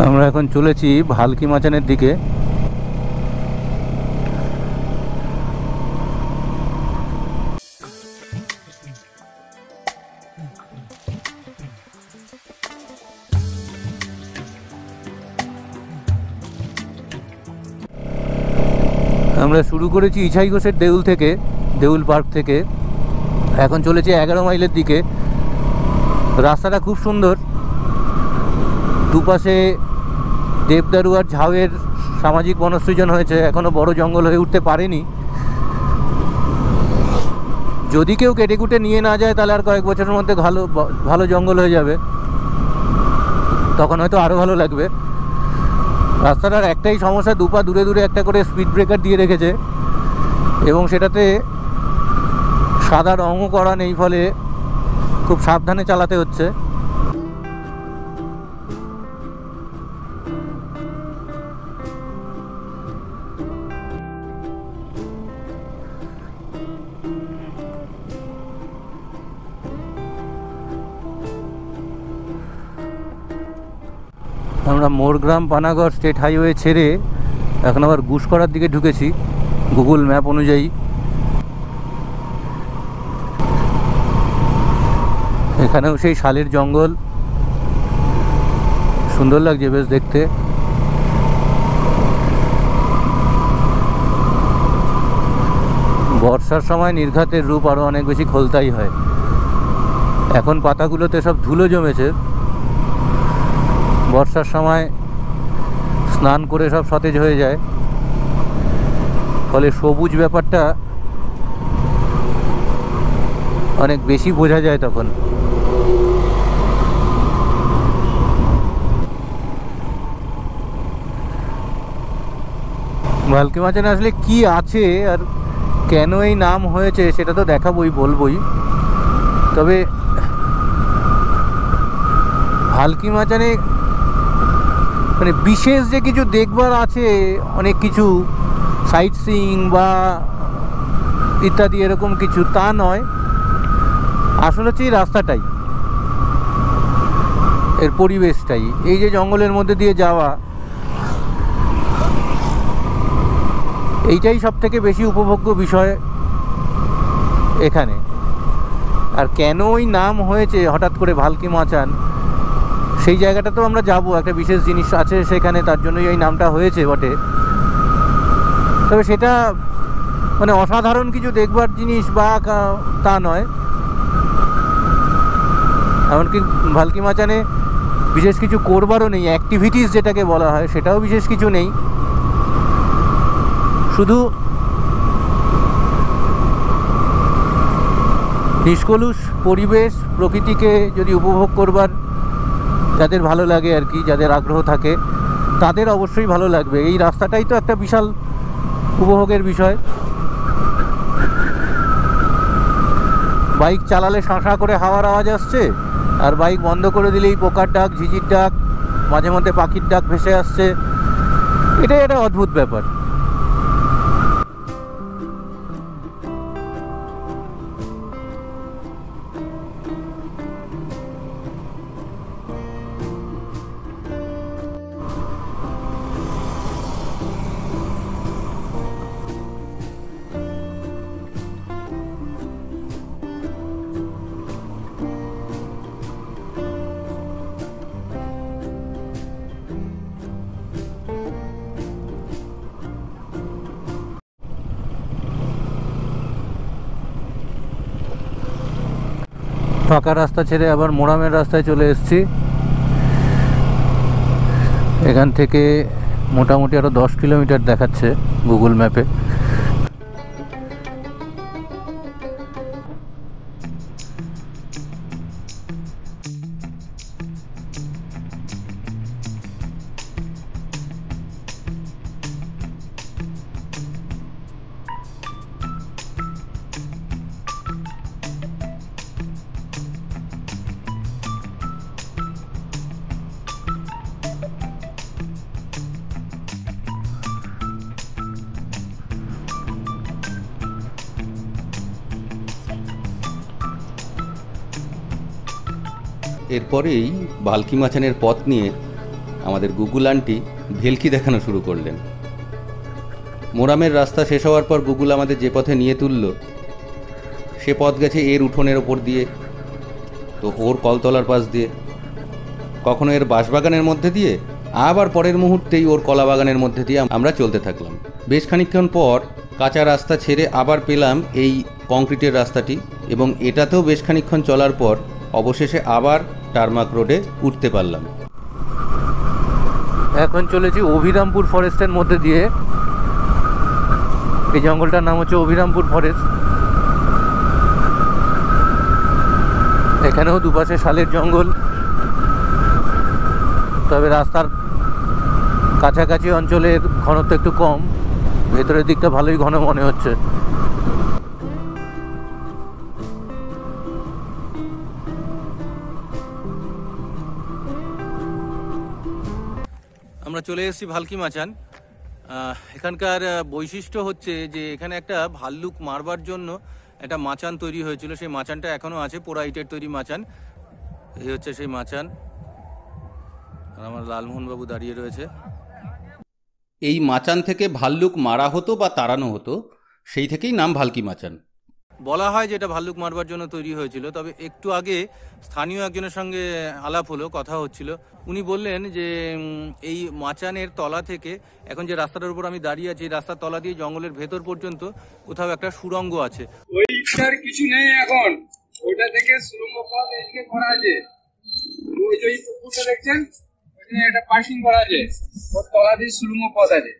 আমরা এখন চলেছি ভালকি মাচানের দিকে। আমরা শুরু করেছি ইছাই ঘোষের দেউল থেকে, দেউল পার্ক থেকে। এখন চলেছি 11 মাইলের দিকে। রাস্তাটা খুব সুন্দর, দুপাশে দেবদারু আর ঝাউয়ের সামাজিক বনসৃজন হয়েছে। এখনও বড় জঙ্গল হয়ে উঠতে পারেনি। যদি কেউ কেটে কুটে নিয়ে না যায় তাহলে আর কয়েক বছরের মধ্যে ভালো ভালো জঙ্গল হয়ে যাবে, তখন হয়তো আরও ভালো লাগবে। রাস্তাটার একটাই সমস্যা, দুপা দূরে দূরে একটা করে স্পিড ব্রেকার দিয়ে রেখেছে এবং সেটাতে সাদা রঙও করা নেই, ফলে খুব সাবধানে চালাতে হচ্ছে। আমরা মোরগ্রাম পানাগড় স্টেট হাইওয়ে ছেড়ে এখন আবার গুসকরার দিকে ঢুকেছি গুগল ম্যাপ অনুযায়ী। এখানেও সেই শালের জঙ্গল, সুন্দর লাগছে বেশ দেখতে। বর্ষার সময় নির্ঘাতের রূপ আরও অনেক বেশি খোলতাই হয়। এখন পাতাগুলোতে সব ধুলো জমেছে, বর্ষার সময় স্নান করে সব সতেজ হয়ে যায়, ফলে সবুজ ব্যাপারটা অনেক বেশি বোঝা যায় তখন। ভালকি মাচানে আসলে কি আছে আর কেন এই নাম হয়েছে সেটা তো দেখাবই, বলবই। তবে ভালকি মাচানে মানে বিশেষ যে কিছু দেখবার আছে, অনেক কিছু সাইট সিইং বা ইত্যাদি এরকম কিছু, তা নয়। আসলে হচ্ছে এই রাস্তাটাই, এর পরিবেশটাই, এই যে জঙ্গলের মধ্যে দিয়ে যাওয়া, এইটাই সব থেকে বেশি উপভোগ্য বিষয় এখানে। আর কেন ওই নাম হয়েছে হঠাৎ করে ভালকি মাচান, সেই জায়গাটাতেও আমরা যাব, একটা বিশেষ জিনিস আছে সেখানে, তার জন্যই এই নামটা হয়েছে বটে। তবে সেটা মানে অসাধারণ কিছু দেখবার জিনিস বা তা নয়। এমনকি ভালকি মাচানে বিশেষ কিছু করবারও নেই, অ্যাক্টিভিটিস যেটাকে বলা হয় সেটাও বিশেষ কিছু নেই। শুধু নিষ্কলুষ পরিবেশ, প্রকৃতিকে যদি উপভোগ করবার যাদের ভালো লাগে আর কি, যাদের আগ্রহ থাকে তাদের অবশ্যই ভালো লাগবে। এই রাস্তাটাই তো একটা বিশাল উপভোগের বিষয়। বাইক চালালে শাঁসা করে হাওয়ার আওয়াজ আসছে, আর বাইক বন্ধ করে দিলেই পোকার ডাক, ঝিঝির ডাক, মাঝে মধ্যে পাখির ডাক ভেসে আসছে। এটাই একটা অদ্ভুত ব্যাপার। ফাঁকা রাস্তা ছেড়ে আবার মোরামের রাস্তায় চলে এসেছি। এখান থেকে মোটামুটি আরও 10 কিলোমিটার দেখাচ্ছে গুগল ম্যাপে। এরপরেই ভালকি মাচানের পথ নিয়ে আমাদের গুগল আন্টি ভেলকি দেখানো শুরু করলেন। মোরামের রাস্তা শেষ হওয়ার পর গুগল আমাদের যে পথে নিয়ে তুলল সে পথ গেছে এর উঠোনের ওপর দিয়ে, তো ওর কলতলার পাশ দিয়ে, কখনো এর বাঁশবাগানের মধ্যে দিয়ে, আবার পরের মুহূর্তেই ওর কলা বাগানের মধ্যে দিয়ে আমরা চলতে থাকলাম। বেশ খানিকক্ষণ পর কাঁচা রাস্তা ছেড়ে আবার পেলাম এই কংক্রিটের রাস্তাটি, এবং এটাতেও বেশ খানিকক্ষণ চলার পর অবশেষে আবার টারমাক রোডে উঠতে পারলাম। এখন চলেছি অভিরামপুর ফরেস্টের মধ্যে দিয়ে। এই জঙ্গলটার নাম হচ্ছে অভিরামপুর ফরেস্ট। এখানেও দুপাশে শালের জঙ্গল, তবে রাস্তার কাছাকাছি অঞ্চলের ঘনত্ব একটু কম, ভেতরের দিকটা ভালোই ঘন মনে হচ্ছে। আমরা চলে এসেছি ভালকি মাচান। এখানকার বৈশিষ্ট্য হচ্ছে যে এখানে একটা ভাল্লুক মারবার জন্য একটা মাচান তৈরি হয়েছিল। সেই মাচানটা এখনও আছে, পোড়া ইটের তৈরি মাচান। এই হচ্ছে সেই মাচান, আর আমার লালমোহনবাবু দাঁড়িয়ে রয়েছে। এই মাচান থেকে ভাল্লুক মারা হতো বা তাড়ানো হতো, সেই থেকেই নাম ভালকি মাচান। বলা হয় যে এটা ভাল্লুক মারবার জন্য তৈরি হয়েছিল। তবে একটু আগে স্থানীয় একজনের সঙ্গে আলাপ হলো, কথা হচ্ছিল। উনি বললেন যে এই মাচানের তলা থেকে, এখন যে রাস্তাটার উপর আমি দাঁড়িয়ে আছি, রাস্তার তলা দিয়ে জঙ্গলের ভেতর পর্যন্ত কোথাও একটা সুড়ঙ্গ আছে। ওইটার কিছু নেই এখন, ওইটা থেকে সুড়ঙ্গ পথ এদিকে করা আছে। ওই যে পুকুরটা দেখছেন, ওইখানে একটা পার্কিং করা আছে, ওর তলা দিয়ে সুড়ঙ্গ পথ আছে।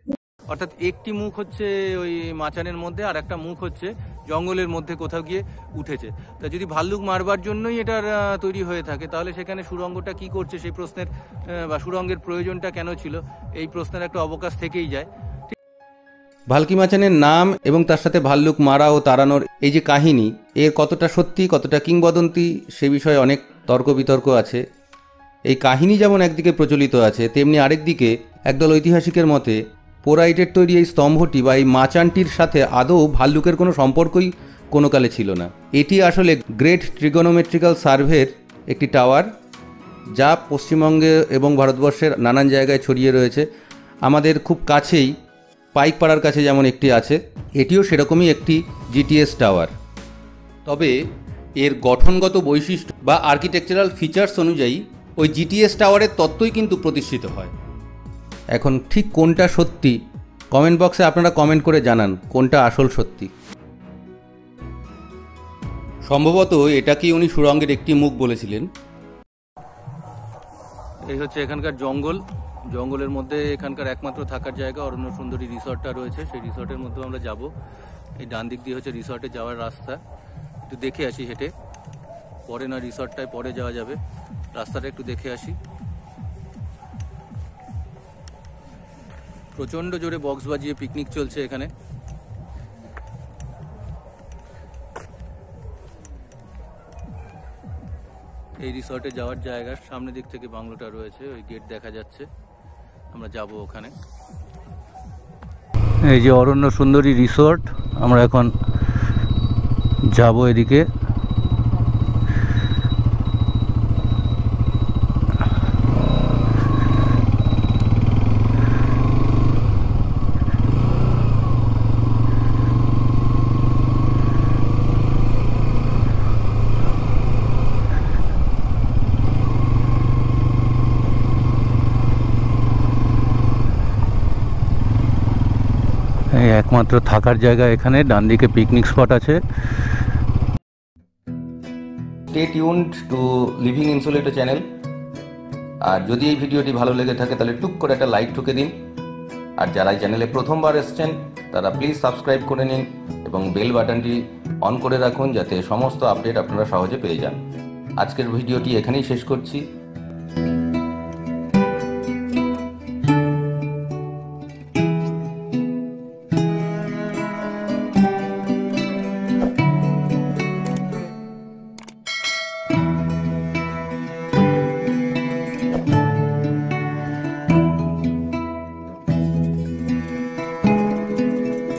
অর্থাৎ একটি মুখ হচ্ছে ওই মাচানের মধ্যে, আর একটা মুখ হচ্ছে জঙ্গলের মধ্যে কোথাও গিয়ে উঠেছে। তা যদি ভাল্লুক মারবার জন্যই এটার তৈরি হয়ে থাকে, তাহলে সেখানে সুড়ঙ্গটা কি করছে সেই প্রশ্নের, বা সুড়ঙ্গের প্রয়োজনটা কেন ছিল, এই প্রশ্নের একটা অবকাশ থেকেই যায়। ভালকি মাচানের নাম এবং তার সাথে ভাল্লুক মারা ও তাড়ানোর এই যে কাহিনী, এর কতটা সত্যি কতটা কিংবদন্তি সে বিষয়ে অনেক তর্ক বিতর্ক আছে। এই কাহিনী যেমন একদিকে প্রচলিত আছে, তেমনি আরেকদিকে একদল ঐতিহাসিকের মতে পোড়া ইটের তৈরি এই স্তম্ভটি বা এই মাচানটির সাথে আদৌ ভাল্লুকের কোনো সম্পর্কই কোনো কালে ছিল না। এটি আসলে গ্রেট ট্রিগোনোমেট্রিক্যাল সার্ভের একটি টাওয়ার, যা পশ্চিমবঙ্গে এবং ভারতবর্ষের নানান জায়গায় ছড়িয়ে রয়েছে। আমাদের খুব কাছেই পাইকপাড়ার কাছে যেমন একটি আছে, এটিও সেরকমই একটি জিটিএস টাওয়ার। তবে এর গঠনগত বৈশিষ্ট্য বা আর্কিটেকচারাল ফিচার্স অনুযায়ী ওই জিটিএস টাওয়ারের তত্ত্বই কিন্তু প্রতিষ্ঠিত হয়। এখন ঠিক কোনটা সত্যি, কমেন্ট বক্সে আপনারা কমেন্ট করে জানান কোনটা আসল সত্যি। সম্ভবত এটাকেই উনি সুড়ঙ্গের একটি মুখ বলেছিলেন। এই হচ্ছে এখানকার জঙ্গল, জঙ্গলের মধ্যে এখানকার একমাত্র থাকার জায়গা অরণ্য সুন্দরী রিসর্টটা রয়েছে। সেই রিসর্টের মধ্যে আমরা যাব। এই ডান দিক দিয়ে হচ্ছে রিসর্টে যাওয়ার রাস্তা। একটু দেখে আসি হেঁটে, পরে না রিসর্টটায় পরে যাওয়া যাবে, রাস্তাটা একটু দেখে আসি। প্রচণ্ড জোরে বক্স বাজিয়ে পিকনিক চলছে এখানে। এই রিসর্টে যাওয়ার জায়গার সামনে দিক থেকে বাংলোটা রয়েছে, ওই গেট দেখা যাচ্ছে, আমরা যাব ওখানে। এই যে অরণ্য সুন্দরী রিসর্ট, আমরা এখন যাব এদিকে। একমাত্র থাকার জায়গা এখানে, ডান দিকে পিকনিক স্পট আছে। Stay tuned to living insulator channel. আর যদি এই ভিডিওটি ভালো লেগে থাকে তাহলে টুক করে একটা লাইক ঠুকে দিন। আর যারা এই চ্যানেলে প্রথমবার এসছেন তারা প্লিজ সাবস্ক্রাইব করে নিন এবং বেল বাটনটি অন করে রাখুন, যাতে সমস্ত আপডেট আপনারা সহজে পেয়ে যান। আজকের ভিডিওটি এখানেই শেষ করছি।